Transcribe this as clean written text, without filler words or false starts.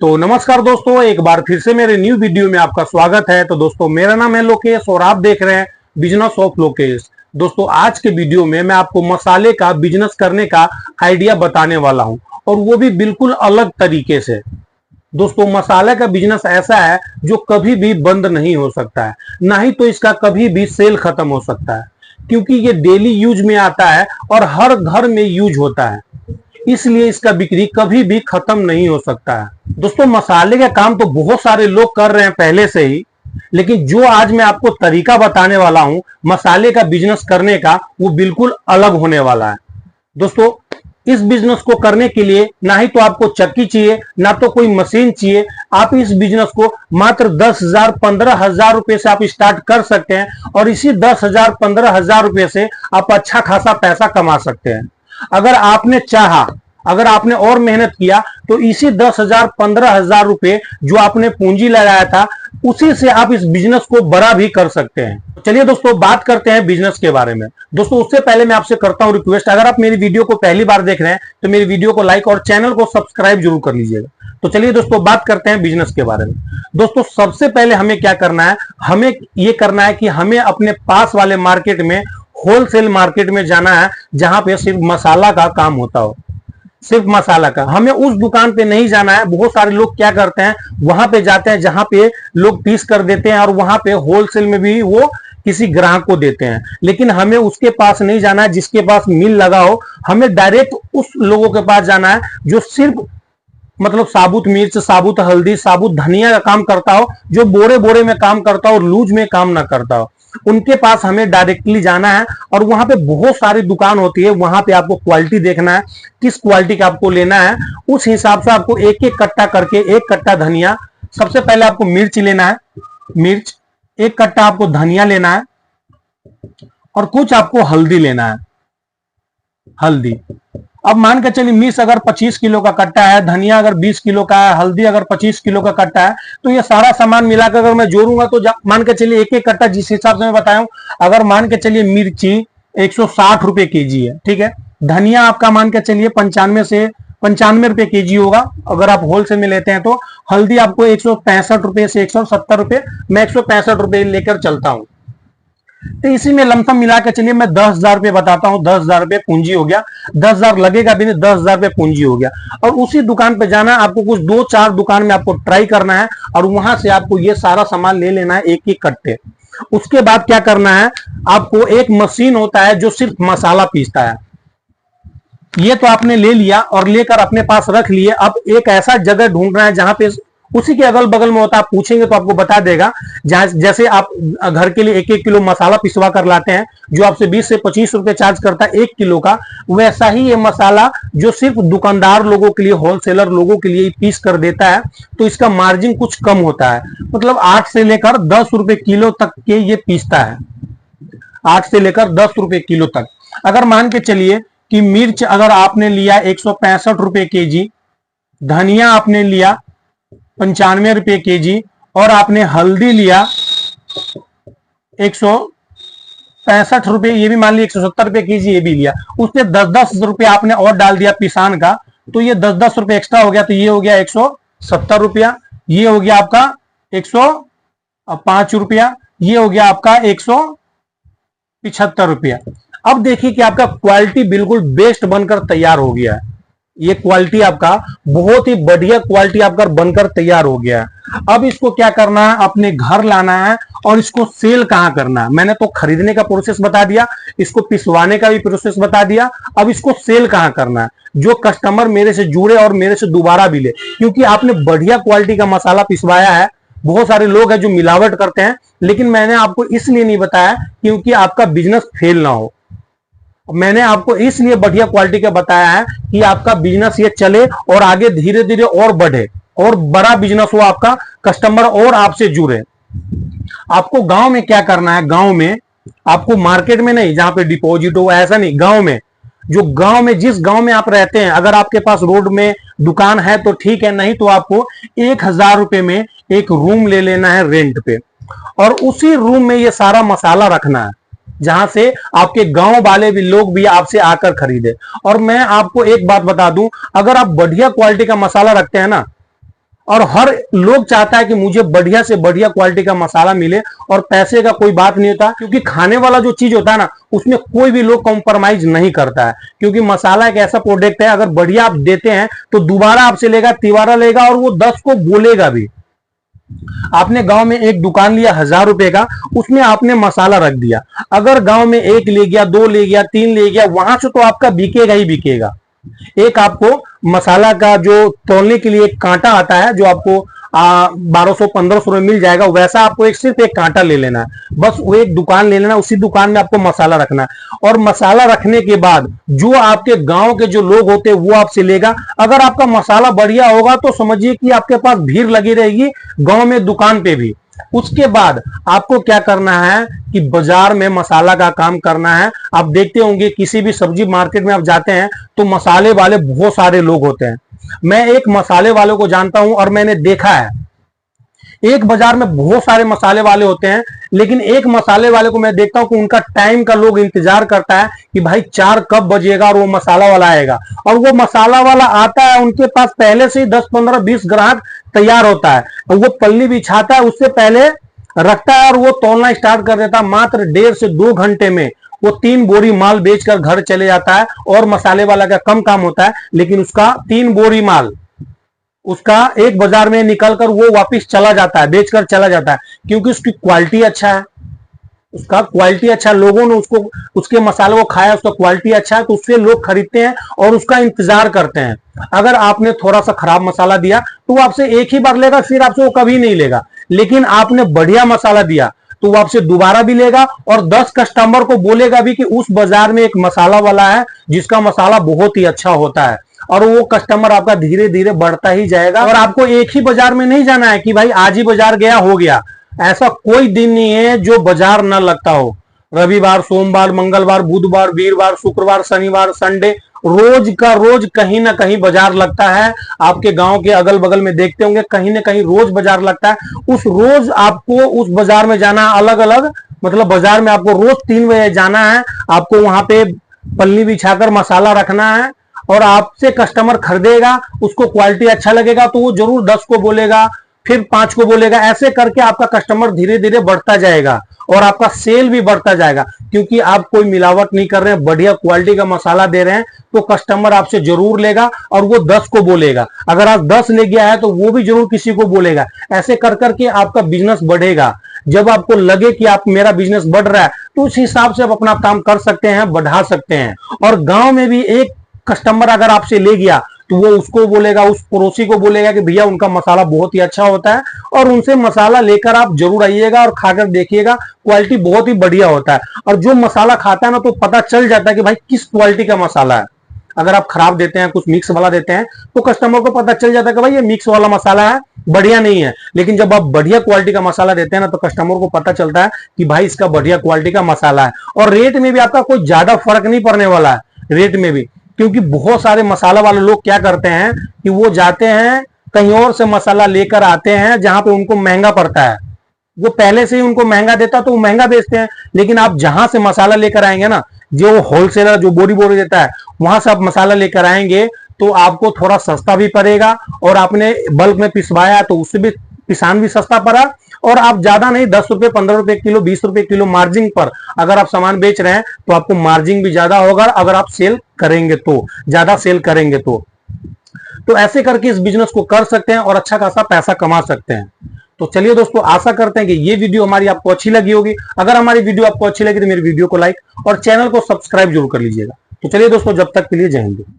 तो नमस्कार दोस्तों, एक बार फिर से मेरे न्यू वीडियो में आपका स्वागत है। तो दोस्तों, मेरा नाम है लोकेश और आप देख रहे हैं बिजनेस ऑफ लोकेश। दोस्तों, आज के वीडियो में मैं आपको मसाले का बिजनेस करने का आइडिया बताने वाला हूं, और वो भी बिल्कुल अलग तरीके से। दोस्तों, मसाले का बिजनेस ऐसा है जो कभी भी बंद नहीं हो सकता है, ना ही तो इसका कभी भी सेल खत्म हो सकता है, क्योंकि ये डेली यूज में आता है और हर घर में यूज होता है। इसलिए इसका बिक्री कभी भी खत्म नहीं हो सकता है। दोस्तों, मसाले का काम तो बहुत सारे लोग कर रहे हैं पहले से ही, लेकिन जो आज मैं आपको तरीका बताने वाला हूं मसाले का बिजनेस करने का, वो बिल्कुल अलग होने वाला है। दोस्तों, इस बिजनेस को करने के लिए ना ही तो आपको चक्की चाहिए, ना तो कोई मशीन चाहिए। आप इस बिजनेस को मात्र 10,000 15,000 रुपए से आप स्टार्ट कर सकते हैं, और इसी 10,000 15,000 रुपए से आप अच्छा खासा पैसा कमा सकते हैं। अगर आपने चाहा, अगर आपने और मेहनत किया, तो इसी 10,000 15,000 रुपए जो आपने पूंजी लगाया था, उसी से आप इस बिजनेस को बड़ा भी कर सकते हैं। चलिए दोस्तों, बात करते हैं बिजनेस के बारे में। दोस्तों, उससे पहले मैं आपसे करता हूं रिक्वेस्ट, अगर आप मेरी वीडियो को पहली बार देख रहे हैं तो मेरी वीडियो को लाइक और चैनल को सब्सक्राइब जरूर कर लीजिएगा। तो चलिए दोस्तों, बात करते हैं बिजनेस के बारे में। दोस्तों, सबसे पहले हमें क्या करना है, हमें यह करना है कि हमें अपने पास वाले मार्केट में, होलसेल मार्केट में जाना है, जहां पे सिर्फ मसाला का काम होता हो, सिर्फ मसाला का। हमें उस दुकान पे नहीं जाना है। बहुत सारे लोग क्या करते हैं, वहां पे जाते हैं जहां पे लोग पीस कर देते हैं, और वहां पे होलसेल में भी वो किसी ग्राहक को देते हैं। लेकिन हमें उसके पास नहीं जाना है जिसके पास मिल लगा हो। हमें डायरेक्ट उस लोगों के पास जाना है जो सिर्फ मतलब साबुत मिर्च, साबुत हल्दी, साबुत धनिया का काम करता हो, जो बोरे बोरे में काम करता हो और लूज में काम ना करता हो। उनके पास हमें डायरेक्टली जाना है, और वहां पे बहुत सारी दुकान होती है। वहां पे आपको क्वालिटी देखना है, किस क्वालिटी का आपको लेना है। उस हिसाब से आपको एक एक कट्टा करके, एक कट्टा धनिया, सबसे पहले आपको मिर्च लेना है, मिर्च, एक कट्टा आपको धनिया लेना है, और कुछ आपको हल्दी लेना है, हल्दी। अब मान के चलिए, मिर्च अगर 25 किलो का कट्टा है, धनिया अगर 20 किलो का है, हल्दी अगर 25 किलो का कट्टा है, तो ये सारा सामान मिलाकर अगर मैं जोड़ूंगा तो मान के चलिए एक एक कट्टा जिस हिसाब से मैं बताया हूं, अगर मान के चलिए मिर्ची 160 रुपए केजी है, ठीक है। धनिया आपका मान के चलिए 95 रुपए केजी होगा अगर आप होलसेल में लेते हैं तो। हल्दी आपको 165 रुपए से 170 रुपए, मैं 165 रुपए लेकर चलता हूं। तो इसी में लमसम मिला के चलिए मैं 10,000 रुपए बताता हूं। 10,000 रुपए पूंजी हो गया, 10,000 लगेगा भी नहीं, 10,000 रुपए पूंजी हो गया। और उसी दुकान पे जाना है आपको, कुछ 2-4 दुकान में आपको ट्राई करना है, और वहां से आपको ये सारा सामान ले लेना है, एक एक कट्टे। उसके बाद क्या करना है, आपको एक मशीन होता है जो सिर्फ मसाला पीसता है। ये तो आपने ले लिया और लेकर अपने पास रख लिए। अब एक ऐसा जगह ढूंढना है जहां पे उसी के अगल बगल में होता है, आप पूछेंगे तो आपको बता देगा। जैसे आप घर के लिए 1-1 किलो मसाला पिसवा कर लाते हैं, जो आपसे 20 से 25 रुपए चार्ज करता है 1 किलो का, वैसा ही ये मसाला जो सिर्फ दुकानदार लोगों के लिए, होलसेलर लोगों के लिए पीस कर देता है, तो इसका मार्जिन कुछ कम होता है। मतलब 8 से लेकर 10 रुपए किलो तक के ये पीसता है, 8 से लेकर 10 रुपए किलो तक। अगर मान के चलिए कि मिर्च अगर आपने लिया 165 रुपए केजी, धनिया आपने लिया 95 रुपए केजी, और आपने हल्दी लिया 165 रुपए, ये भी मान लिया 170 रुपए केजी, ये भी लिया। उससे 10-10 रुपए आपने और डाल दिया पिसान का, तो ये 10-10 रुपए एक्स्ट्रा हो गया। तो ये हो गया 170 रुपया, ये हो गया आपका 105 रुपया, ये हो गया आपका 175 रुपया। अब देखिए कि आपका क्वालिटी बिल्कुल बेस्ट बनकर तैयार हो गया है। ये क्वालिटी आपका बहुत ही बढ़िया क्वालिटी आपका बनकर तैयार हो गया है। अब इसको क्या करना है, अपने घर लाना है, और इसको सेल कहां करना है। मैंने तो खरीदने का प्रोसेस बता दिया, इसको पिसवाने का भी प्रोसेस बता दिया। अब इसको सेल कहां करना है, जो कस्टमर मेरे से जुड़े और मेरे से दोबारा भी ले, क्योंकि आपने बढ़िया क्वालिटी का मसाला पिसवाया है। बहुत सारे लोग हैं जो मिलावट करते हैं, लेकिन मैंने आपको इसलिए नहीं बताया क्योंकि आपका बिजनेस फेल ना हो। मैंने आपको इसलिए बढ़िया क्वालिटी का बताया है कि आपका बिजनेस ये चले और आगे धीरे धीरे और बढ़े, और बड़ा बिजनेस हो आपका, कस्टमर और आपसे जुड़े। आपको गांव में क्या करना है, गांव में आपको मार्केट में नहीं, जहां पे डिपॉजिट हो, ऐसा नहीं, गांव में, जो गांव में, जिस गांव में आप रहते हैं, अगर आपके पास रोड में दुकान है तो ठीक है, नहीं तो आपको 1,000 रुपए में एक रूम ले लेना है रेंट पे, और उसी रूम में ये सारा मसाला रखना है, जहां से आपके गांव वाले भी लोग भी आपसे आकर खरीदे। और मैं आपको एक बात बता दूं, अगर आप बढ़िया क्वालिटी का मसाला रखते हैं ना, और हर लोग चाहता है कि मुझे बढ़िया से बढ़िया क्वालिटी का मसाला मिले, और पैसे का कोई बात नहीं होता, क्योंकि खाने वाला जो चीज होता है ना, उसमें कोई भी लोग कॉम्प्रोमाइज नहीं करता है, क्योंकि मसाला एक ऐसा प्रोडक्ट है, अगर बढ़िया आप देते हैं तो दोबारा आपसे लेगा, तिबारा लेगा, और वो 10 को बोलेगा भी। आपने गांव में एक दुकान लिया 1000 रुपए का, उसमें आपने मसाला रख दिया, अगर गांव में 1 ले गया, 2 ले गया, 3 ले गया, वहां से तो आपका बिकेगा ही बिकेगा। एक आपको मसाला का जो तौलने के लिए एक कांटा आता है, जो आपको 1200-1500 में मिल जाएगा, वैसा आपको सिर्फ एक कांटा ले लेना है, बस वो एक दुकान ले लेना, उसी दुकान में आपको मसाला रखना है, और मसाला रखने के बाद जो आपके गांव के जो लोग होते हैं वो आपसे लेगा। अगर आपका मसाला बढ़िया होगा तो समझिए कि आपके पास भीड़ लगी रहेगी गांव में, दुकान पे भी। उसके बाद आपको क्या करना है कि बाजार में मसाला का काम करना है। आप देखते होंगे किसी भी सब्जी मार्केट में आप जाते हैं तो मसाले वाले बहुत सारे लोग होते हैं। मैं एक मसाले वाले को जानता हूं, और मैंने देखा है, एक बाजार में बहुत सारे मसाले वाले होते हैं, लेकिन एक मसाले वाले को मैं देखता हूं कि उनका टाइम का लोग इंतजार करता है कि भाई 4 कब बजेगा और वो मसाला वाला आएगा, और वो मसाला वाला आता है, उनके पास पहले से ही 10, 15, 20 ग्राहक तैयार होता है, वो पल्ली बिछाता है, उससे पहले रखता है, और वो तौलना स्टार्ट कर देता है। मात्र 1.5 से 2 घंटे में वो 3 बोरी माल बेचकर घर चले जाता है, और मसाले वाला का कम काम होता है, लेकिन उसका 3 बोरी माल उसका एक बाजार में निकलकर वो वापस चला जाता है, बेचकर चला जाता है, क्योंकि उसकी क्वालिटी अच्छा है, उसका क्वालिटी अच्छा, लोगों ने उसको, उसके मसाले को खाया, उसका क्वालिटी अच्छा है, तो उससे लोग खरीदते हैं और उसका इंतजार करते हैं। अगर आपने थोड़ा सा खराब मसाला दिया तो वो आपसे एक ही बार लेगा, फिर आपसे वो कभी नहीं लेगा। लेकिन आपने बढ़िया मसाला दिया तो वो आपसे दोबारा भी लेगा, और 10 कस्टमर को बोलेगा भी कि उस बाजार में एक मसाला वाला है जिसका मसाला बहुत ही अच्छा होता है, और वो कस्टमर आपका धीरे धीरे बढ़ता ही जाएगा। और आपको एक ही बाजार में नहीं जाना है कि भाई आज ही बाजार गया हो गया, ऐसा कोई दिन नहीं है जो बाजार ना लगता हो। रविवार, सोमवार, मंगलवार, बुधवार, वीरवार, शुक्रवार, शनिवार, संडे, रोज का रोज कहीं ना कहीं बाजार लगता है। आपके गांव के अगल बगल में देखते होंगे कहीं ना कहीं रोज बाजार लगता है। उस रोज आपको उस बाजार में जाना, अलग अलग मतलब बाजार में आपको रोज 3 बजे जाना है, आपको वहां पे पल्ली बिछाकर मसाला रखना है, और आपसे कस्टमर खरीदेगा, उसको क्वालिटी अच्छा लगेगा तो वो जरूर 10 को बोलेगा, फिर 5 को बोलेगा। ऐसे करके आपका कस्टमर धीरे धीरे बढ़ता जाएगा, और आपका सेल भी बढ़ता जाएगा, क्योंकि आप कोई मिलावट नहीं कर रहे हैं, बढ़िया क्वालिटी का मसाला दे रहे हैं, तो कस्टमर आपसे जरूर लेगा, और वो 10 को बोलेगा। अगर आप 10 ले गया है तो वो भी जरूर किसी को बोलेगा। ऐसे कर करके आपका बिजनेस बढ़ेगा। जब आपको लगे कि आप मेरा बिजनेस बढ़ रहा है, तो उस हिसाब से आप अपना काम कर सकते हैं, बढ़ा सकते हैं। और गांव में भी एक कस्टमर अगर आपसे ले गया तो वो उसको बोलेगा, उस पड़ोसी को बोलेगा कि भैया उनका मसाला बहुत ही अच्छा होता है, और उनसे मसाला लेकर आप जरूर आइएगा और खाकर देखिएगा, क्वालिटी बहुत ही बढ़िया होता है। और जो मसाला खाता है ना, तो पता चल जाता है कि भाई किस क्वालिटी का मसाला है। अगर आप खराब देते हैं, कुछ मिक्स वाला देते हैं, तो कस्टमर को पता चल जाता है कि भाई ये मिक्स वाला मसाला है, बढ़िया नहीं है। लेकिन जब आप बढ़िया क्वालिटी का मसाला देते हैं ना, तो कस्टमर को पता चलता है कि भाई इसका बढ़िया क्वालिटी का मसाला है। और रेट में भी आपका कोई ज्यादा फर्क नहीं पड़ने वाला है, रेट में भी, क्योंकि बहुत सारे मसाला वाले लोग क्या करते हैं कि वो जाते हैं कहीं और से मसाला लेकर आते हैं जहां पे उनको महंगा पड़ता है। वो पहले से ही उनको महंगा देता तो वो महंगा बेचते हैं। लेकिन आप जहां से मसाला लेकर आएंगे ना, जो होलसेलर जो बोरी बोरी देता है, वहां से आप मसाला लेकर आएंगे तो आपको थोड़ा सस्ता भी पड़ेगा, और आपने बल्क में पिसवाया तो उससे भी किसान भी सस्ता पड़ा, और आप ज्यादा नहीं 10 रुपए, 15 रुपए किलो, 20 रुपए किलो मार्जिन पर अगर आप सामान बेच रहे हैं तो आपको मार्जिन भी ज्यादा होगा, अगर आप सेल करेंगे तो, ज्यादा सेल करेंगे तो ऐसे करके इस बिजनेस को कर सकते हैं और अच्छा खासा पैसा कमा सकते हैं। तो चलिए दोस्तों, आशा करते हैं कि ये वीडियो हमारी आपको अच्छी लगी होगी। अगर हमारी वीडियो आपको अच्छी लगी तो मेरी वीडियो को लाइक और चैनल को सब्सक्राइब जरूर कर लीजिएगा। तो चलिए दोस्तों, जब तक के लिए जय हिंद।